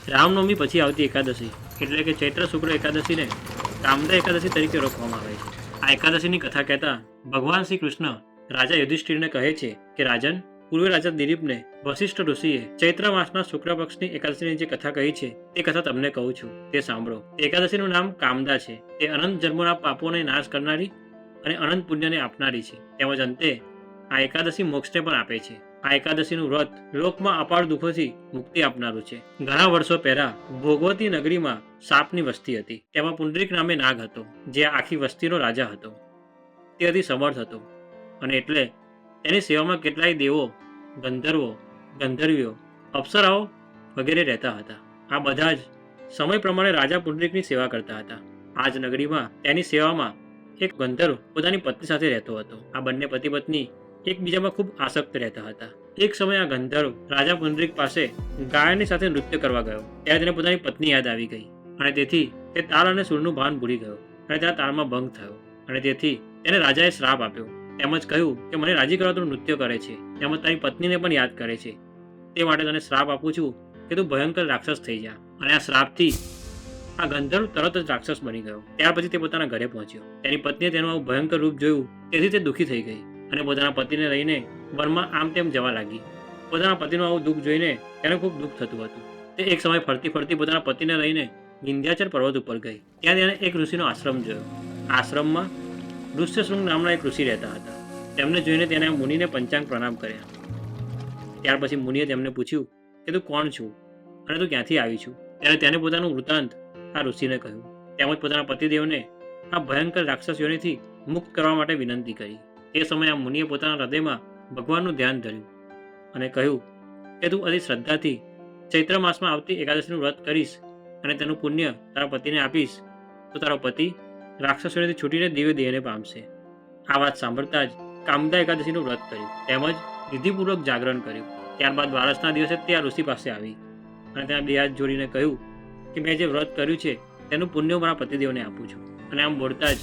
રામનવમી પછી આવતી એકાદશી એટલે કે ચૈત્ર શુક્લ એકાદશીને કામદા એકાદશી તરીકે ઓળખવામાં આવે છે. આ એકાદશીની કથા કહેતા ભગવાન શ્રી કૃષ્ણ રાજા યુધિષ્ઠિરને કહે છે કે રાજન, પૂર્વે રાજા દિલીપને વશિષ્ઠ ઋષિએ ચૈત્ર માસના શુક્લ પક્ષની એકાદશીની જે કથા કહી છે તે કથા તમને કહું છું, તે સાંભળો. તે એકાદશીનું નામ કામદા છે. તે અનંત જન્મોના પાપોને નાશ કરનારી અને અનંત પુણ્યને આપનારી છે. તેમજ અંતે આ એકાદશી મોક્ષને પણ આપે છે. આ એકાદશીનું વ્રત લોકમાં અપાર દુઃખોથી મુક્તિ આપનારું છે. ઘણા વર્ષો પહેલા ભોગવતી નગરીમાં સાપની વસ્તી હતી. તેમાં પુંડરીક નામે નાગ હતો, જે આખી વસ્તીનો રાજા હતો. તે અતિ સમર્થ હતો અને એટલે તેની સેવામાં કેટલાય દેવો, ગંધર્વો, ગંધર્વીઓ, અપ્સરાઓ વગેરે રહેતા હતા. આ બધા જ સમય પ્રમાણે રાજા પુંડરીકની સેવા કરતા હતા. આ જ નગરીમાં તેની સેવામાં એક ગંધર્વ પોતાની પત્ની સાથે રહેતો હતો. આ બંને પતિ પત્ની એકબીજામાં ખૂબ આસક્ત રહેતા હતા. એક સમયે આ ગંધર્વ રાજા પુંડરીક પાસે ગાયની સાથે નૃત્ય કરવા ગયો. ત્યારે તેને પોતાની પત્ની યાદ આવી ગઈ અને તેથી તે તાલ અને સૂરનું ભાન ભૂલી ગયો અને તેના તાળમાં ભંગ થયો. અને તેથી તેને રાજાએ શ્રાપ આપ્યો. તેમજ કહ્યું કે મને રાજી કરવા તું નૃત્ય કરે છે, તેમજ તારી પત્નીને પણ યાદ કરે છે. તે માટે તને શ્રાપ આપું છું કે તું ભયંકર રાક્ષસ થઈ જા. અને આ શ્રાપથી આ ગંધર્વ તરત જ રાક્ષસ બની ગયો. ત્યાર પછી તે પોતાના ઘરે પહોંચ્યો. તેની પત્નીએ તેનું આવું ભયંકર રૂપ જોયું, તેથી તે દુઃખી થઈ ગઈ અને પોતાના પતિને લઈને વનમાં આમ તેમ જવા લાગી. પોતાના પતિનું આવું દુઃખ જોઈને તેને ખૂબ દુઃખ થતું હતું. તે એક સમય ફરતી ફરતી પોતાના પતિને લઈને વિંધ્યાચલ પર્વત ઉપર ગઈ. ત્યાં તેને એક ઋષિનો આશ્રમ જોયો. આશ્રમમાં ઋષ્યશૃંગ નામના એક ઋષિ રહેતા હતા. તેમને જોઈને તેને મુનિને પંચાંગ પ્રણામ કર્યા. ત્યાર પછી મુનિએ તેમને પૂછ્યું કે તું કોણ છું અને તું ક્યાંથી આવી છું. ત્યારે તેને પોતાનું વૃત્તાંત આ ઋષિને કહ્યું. તેમજ પોતાના પતિદેવને આ ભયંકર રાક્ષસ યોનિથી મુક્ત કરવા માટે વિનંતી કરી. તે સમયે આ મુનિએ પોતાના હૃદયમાં ભગવાનનું ધ્યાન ધર્યું અને કહ્યું કે તું અતિ શ્રદ્ધાથી ચૈત્ર માસમાં આવતી એકાદશીનું વ્રત કરીશ અને તેનું પુણ્ય તારા પતિને આપીશ તો તારો પતિ રાક્ષસ યોનિથી છૂટીને દિવ્ય દેહને પામશે. આ વાત સાંભળતા જ કામદા એકાદશીનું વ્રત કર્યું તેમજ વિધિપૂર્વક જાગરણ કર્યું. ત્યારબાદ બારસના દિવસે તે આ ઋષિ પાસે આવી અને તેના બે હાથ જોડીને કહ્યું કે મેં જે વ્રત કર્યું છે તેનું પુણ્ય મારા પતિદેવને આપું છું. અને આમ બોલતા જ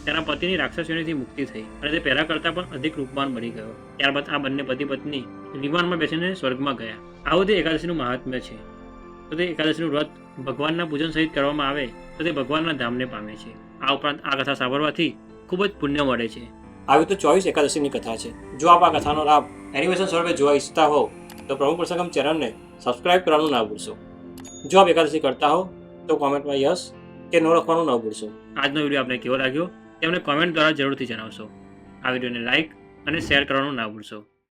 તેના પતિની રાક્ષસ યોનિથી મુક્તિ થઈ અને તે પહેલા કરતાં પણ અધિક રૂપવાન બની ગયો. ત્યારબાદ આ બંને પતિ પત્ની વિમાનમાં બેસીને સ્વર્ગમાં ગયા. આવું તે એકાદશીનું મહાત્મ્ય છે. તો તે એકાદશીનું વ્રત ભગવાનના પૂજન સહિત કરવામાં આવે તો તે ભગવાનના ધામને પામે છે. આ ઉપરાંત આ કથા સાંભળવાથી ખૂબ જ પુણ્ય મળે છે. આવી તો 24 એકાદશીની કથા છે. જો આપ આ કથાનો લાભ એનિમેશન સ્વરૂપે જોવા ઈચ્છતા હો તો પ્રભુ પ્રસંગમ ચેનલને સબસ્ક્રાઇબ કરવાનું ના ભૂલશો. જો આપ એકાદશી કરતા હો તો કોમેન્ટમાં યસ કે નો લખવાનું ન ભૂલશો. આજનો વિડીયો આપને કેવો લાગ્યો તેમને કોમેન્ટ દ્વારા જરૂરથી જણાવશો. આ વિડીયોને લાઇક અને શેર કરવાનું ના ભૂલશો.